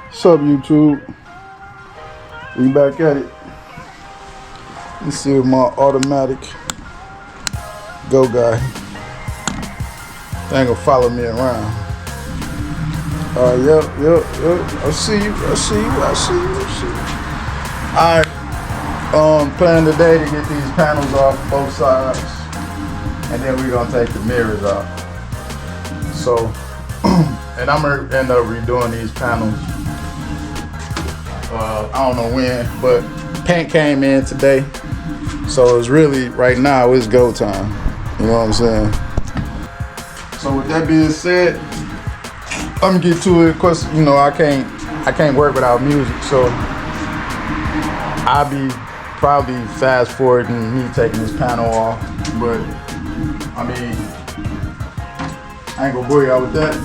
What's up, YouTube? We back at it. Let's see if my automatic go guy. They ain't gonna follow me around. Yep. I see you. Alright. Plan today to get these panels off both sides. And then we're gonna take the mirrors off. So, and I'm gonna end up redoing these panels. I don't know when, but paint came in today. So it's really, right now, it's go time. You know what I'm saying? So with that being said, I'm gonna get to it. Of course, you know, I can't work without music. So I'll be probably fast forwarding me taking this panel off. But, I mean, I ain't gonna bore y'all with that.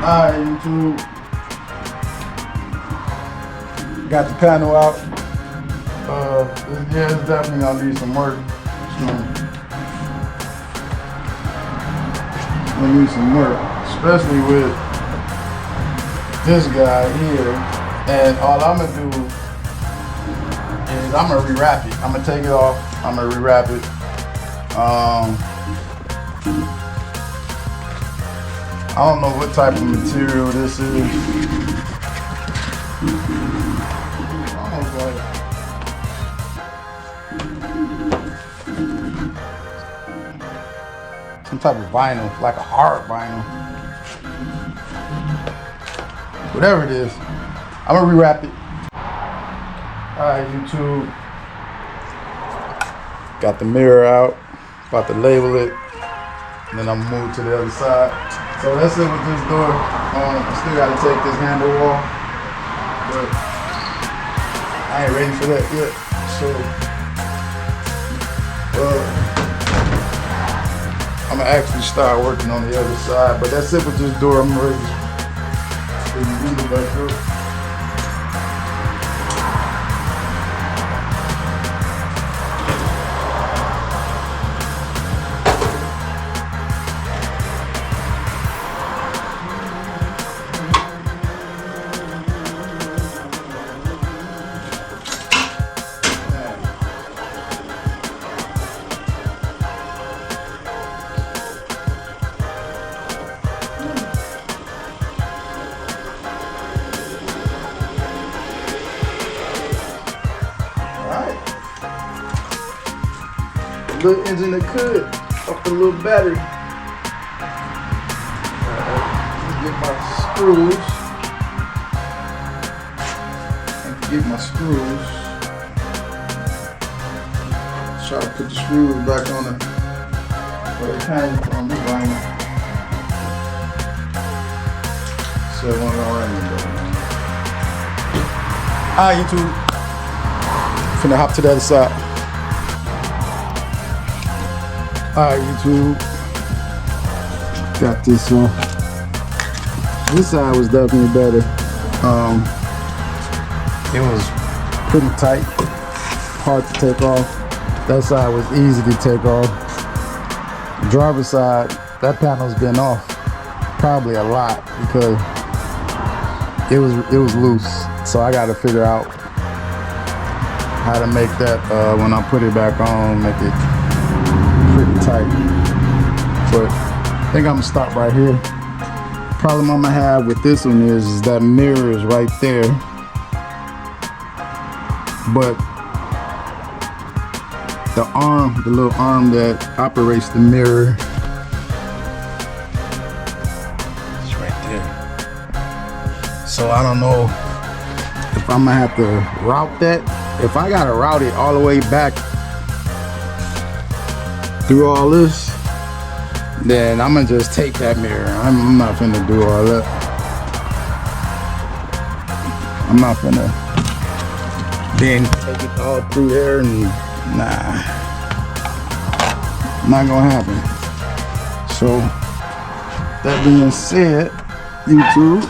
Alright, YouTube. Got the panel out. Yeah, it's definitely gonna need some work. Gonna need some work, especially with this guy here. And all I'm gonna do is I'm gonna rewrap it. I'm gonna take it off. I'm gonna rewrap it. I don't know what type of material this is. Almost like some type of vinyl, like a hard vinyl. Whatever it is, I'm gonna rewrap it. Alright, YouTube. Got the mirror out, about to label it, and then I'm gonna move to the other side. So that's it with this door. I still gotta take this handle off, but I ain't ready for that yet. So I'm gonna actually start working on the other side. But that's it with this door. I'm ready to move it back up. Little engine that could, up a little battery. Alright, get my screws. Try to put the screws back on where they came from, the vinyl. So it won't go right now. Alright, YouTube. Finna hop to the other side. Alright, YouTube, got this one. This side was definitely better. It was pretty tight, hard to take off. That side was easy to take off. The driver's side, that panel's been off probably a lot because it was loose. So I got to figure out how to make that when I put it back on, make it pretty tight. But I think I'm gonna stop right here. Problem I'm gonna have with this one is that mirror is right there, but the little arm that operates the mirror, it's right there. So I don't know if I'm gonna have to route that. If I gotta route it all the way back through all this, then I'm gonna just take that mirror. I'm not finna do all that. I'm not finna then take it all through there and nah. Not gonna happen. So that being said, YouTube,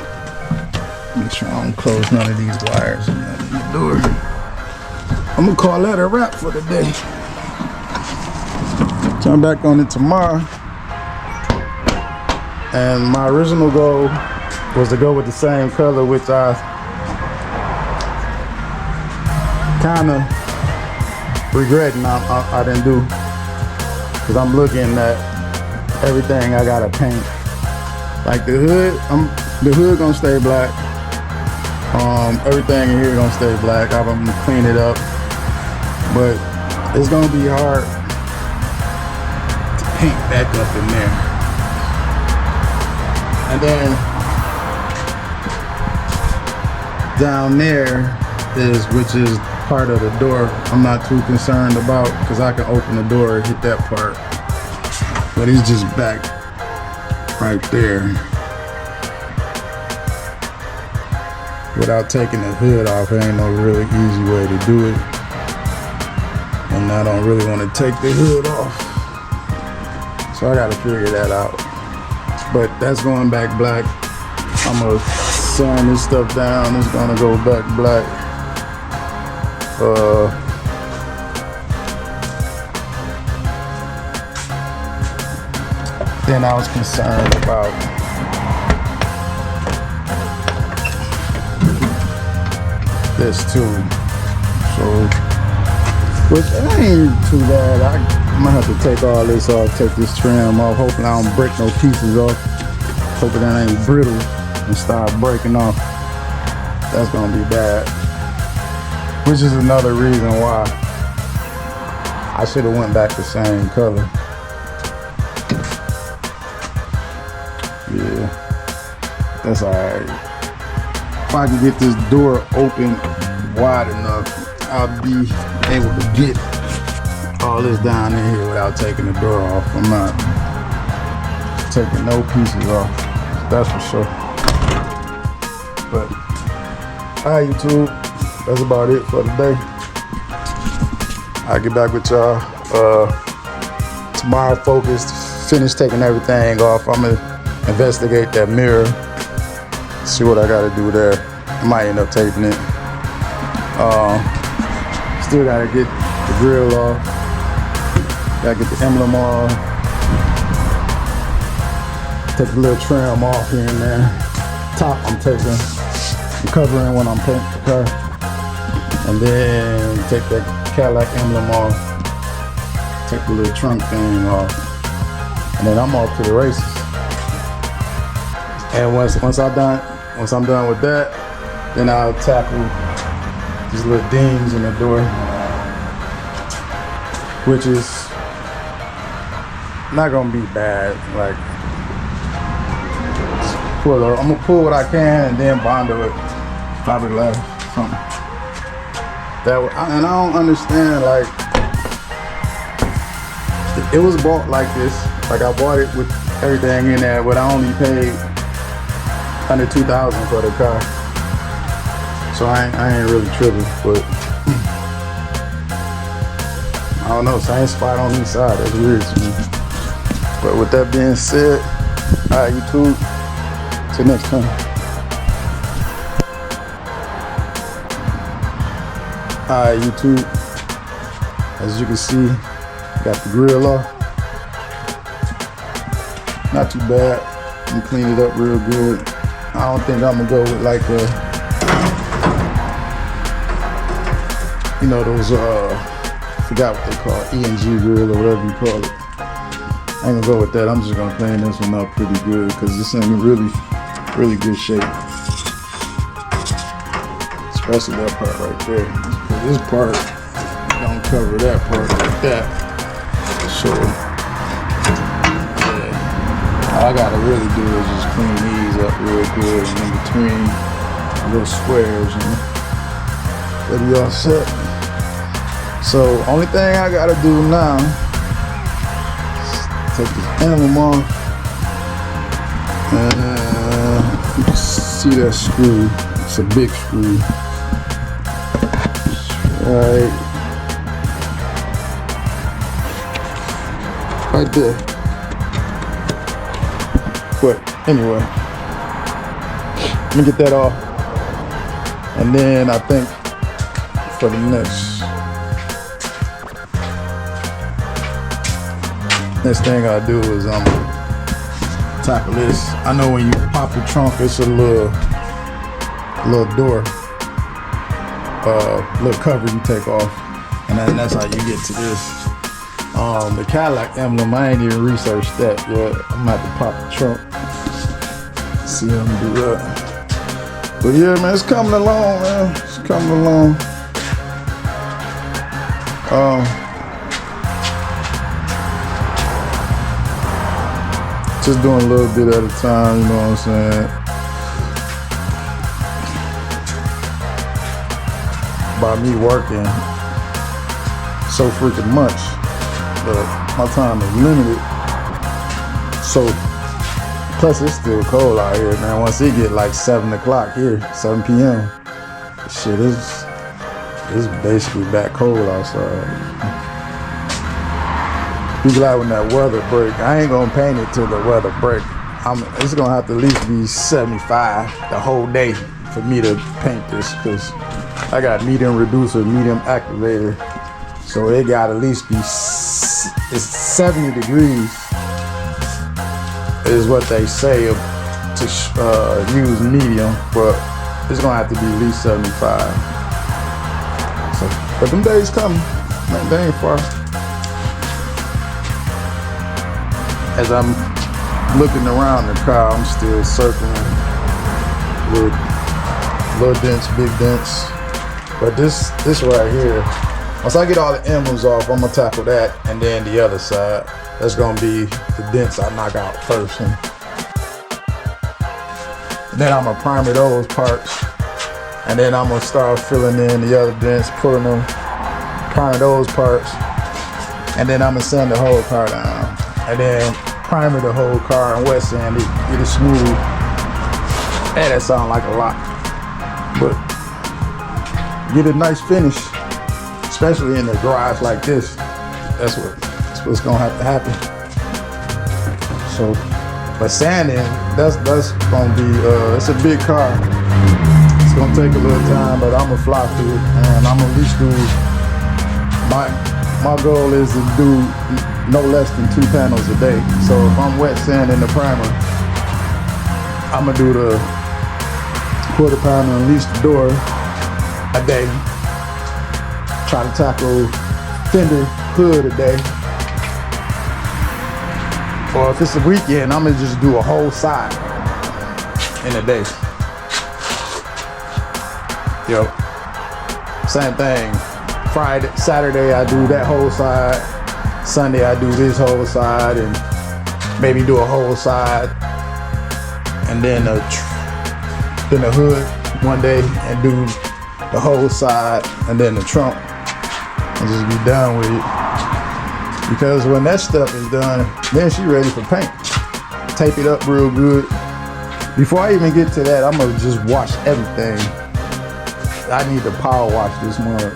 make sure I don't close none of these wires and none of the door. I'm gonna call that a wrap for the day. Turn back on it tomorrow. And my original goal was to go with the same color, which I kind of regretting I didn't do, because I'm looking at everything I gotta paint. Like the hood gonna stay black. Everything in here gonna stay black. I'm gonna clean it up, but it's gonna be hard to paint back up in there. And then down there which is part of the door, I'm not too concerned about, because I can open the door and hit that part. But it's just back right there. Without taking the hood off, there ain't no really easy way to do it. And I don't really want to take the hood off. So I gotta figure that out. But that's going back black. I'm gonna sand this stuff down. It's gonna go back black. Then I was concerned about this too. So, which ain't too bad. I'm gonna have to take all this off, take this trim off. Hoping I don't break no pieces off. Hoping that ain't brittle and start breaking off. That's gonna be bad. Which is another reason why I should have went back the same color. Yeah, that's alright. If I can get this door open wide enough, I'll be able to get all this down in here without taking the door off. I'm not taking no pieces off, that's for sure. But alright, YouTube, that's about it for today. I'll get back with y'all tomorrow. Focused, finish taking everything off. I'm gonna investigate that mirror, see what I gotta do there. I might end up taping it. Still gotta get the grill off. Gotta get the emblem off. Take a little trim off here and there. Top I'm taking, the covering when I'm painting the car. And then take that Cadillac emblem off. Take the little trunk thing off. And then I'm off to the races. And once I'm done with that, then I'll tackle these little dings in the door, which is not gonna be bad. Like, I'm gonna pull what I can and then bondo it, fiberglass, something. And I don't understand, like, it was bought like this. Like, I bought it with everything in there, but I only paid under $2,000 for the car. So I ain't really tripping, but I don't know, same spot on each side. That's weird to me. But with that being said, alright, YouTube, till next time. Alright, YouTube, as you can see, got the grill off. Not too bad. I'm gonna clean it up real good. I don't think I'm gonna go with like a you know, those I forgot what they call it, ENG grill or whatever you call it. I ain't gonna go with that. I'm just gonna clean this one up pretty good because this thing in really good shape. Especially that part right there. This part don't cover that part like that. So yeah, all I gotta really do is just clean these up real good and in between little squares and they'll be all set. So only thing I gotta do now is take this emblem off and you can see that screw. It's a big screw. Right there. But anyway, let me get that off, and then I think for the next thing I do is tackle this. I know when you pop the trunk, it's a little door, little cover you take off, and that's how you get to this. The Cadillac emblem, I ain't even researched that yet. I'm gonna have to pop the trunk, see them do that. But yeah, man, it's coming along, man. It's coming along. Just doing a little bit at a time, you know what I'm saying? By me working so freaking much, my time is limited. So, plus it's still cold out here, man. Once it get like 7 o'clock here, 7 p.m., shit is basically back cold outside. Be glad when that weather break. I ain't gonna paint it till the weather break. It's gonna have to at least be 75 the whole day for me to paint this, because I got medium reducer, medium activator, so it got at least be it's 70 degrees is what they say to use medium, but it's gonna have to be at least 75. So, but them days coming, man, they ain't far. As I'm looking around the car, I'm still circling with little dents, big dents. But this right here, once I get all the emblems off, I'm gonna tackle that, and then the other side, that's gonna be the dents I knock out first. And then I'm gonna primer those parts, and then I'm gonna start filling in the other dents, pulling them, primer those parts, and then I'm gonna sand the whole car down, and then primer the whole car and wet sand it, get it smooth. Man, that sounds like a lot, but get a nice finish, especially in the garage like this. That's what's gonna have to happen. So, but sanding, that's gonna be it's a big car. It's gonna take a little time, but I'm gonna fly through it, and I'm gonna at least do my goal is to do no less than 2 panels a day. So if I'm wet sanding the primer, I'm gonna do the quarter pound and at least the door a day. Try to tackle fender hood a day. Or if it's a weekend, I'm gonna just do a whole side in a day. Yo, same thing. Friday, Saturday, I do that whole side. Sunday, I do this whole side, and maybe do a whole side, and then the hood one day, and do the whole side, and then the trunk, and just be done with it. Because when that stuff is done, then she ready for paint. Tape it up real good. Before I even get to that, I'm gonna just wash everything. I need to power wash this mug.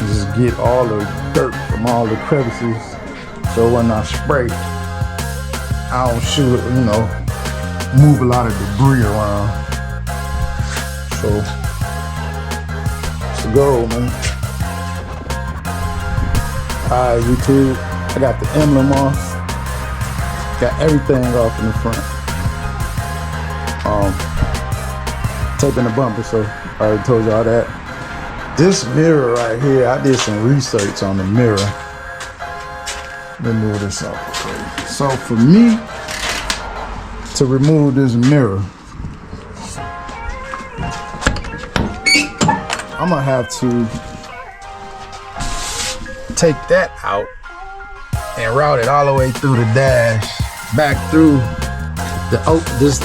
Just get all the dirt from all the crevices, so when I spray, I don't shoot it, move a lot of debris around. So it's the goal, man. Alright, YouTube, I got the emblem off, got everything off in the front. Taping the bumper, so I already told y'all that. This mirror right here, I did some research on the mirror. Let me move this up. Okay. So for me to remove this mirror, I'm gonna have to take that out and route it all the way through the dash, back through this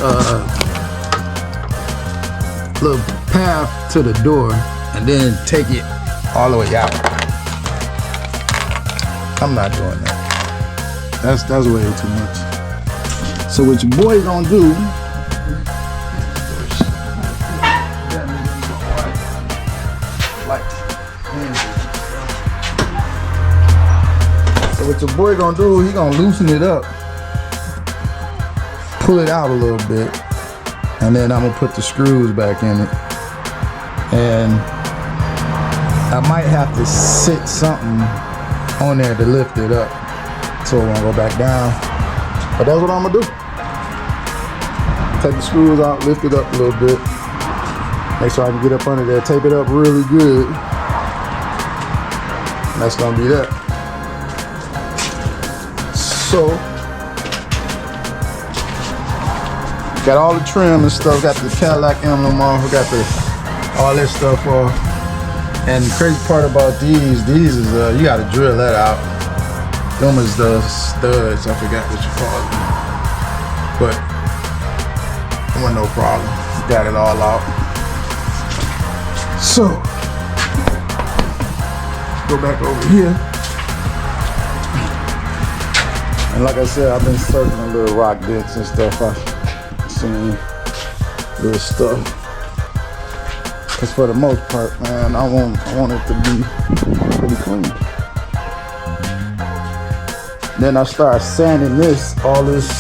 little path to the door, and then take it all the way out. I'm not doing that. That's way too much. So what your boy gonna do? So what your boy gonna do? He gonna loosen it up, pull it out a little bit, and then I'm gonna put the screws back in it. And I might have to sit something on there to lift it up so it won't go back down. But that's what I'm gonna do. Take the screws out, lift it up a little bit. Make sure I can get up under there, tape it up really good. And that's gonna be that. So, got all the trim and stuff, got the Cadillac emblem off, we got all this stuff off. And the crazy part about these is you gotta drill that out. Them is the studs, I forgot what you call them. But it wasn't no problem. Got it all out. So, go back over here. And like I said, I've been searching the little rock dents and stuff. I've seen little stuff. Cause for the most part, man, I want it to be pretty clean. Then I start sanding all this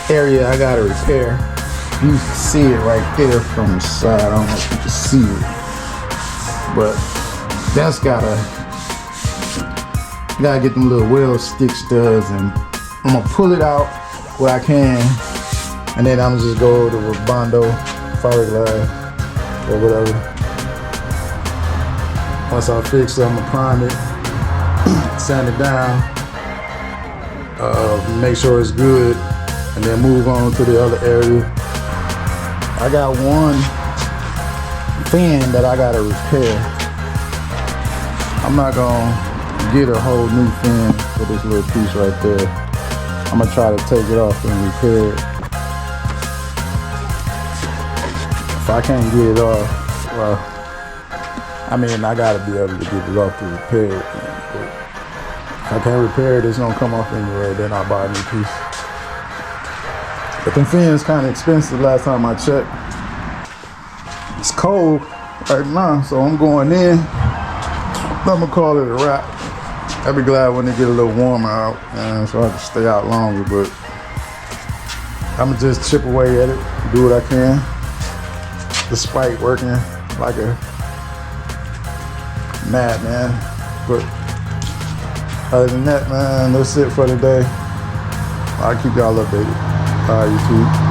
area I gotta repair. You can see it right there from the side. I don't know if you can see it, but that's gotta get them little wheel stick studs, and I'm gonna pull it out where I can, and then I'm just go to a Bondo fiberglass or whatever. Once I fix it, I'm gonna prime it, sand it down, make sure it's good, and then move on to the other area. I got one fin that I gotta repair. I'm not gonna get a whole new fin for this little piece right there. I'm gonna try to take it off and repair it. If I can't get it off, well, I mean, I gotta be able to get it off to repair it. But if I can't repair it, it's gonna come off anyway, then I'll buy a new piece. But them fins kind of expensive last time I checked. It's cold right now, so I'm going in. I'm gonna call it a wrap. I'll be glad when they get a little warmer out, so I can stay out longer, but I'm gonna just chip away at it, do what I can, despite working like a madman. But other than that, man, that's it for today. I'll keep y'all updated. All right, YouTube.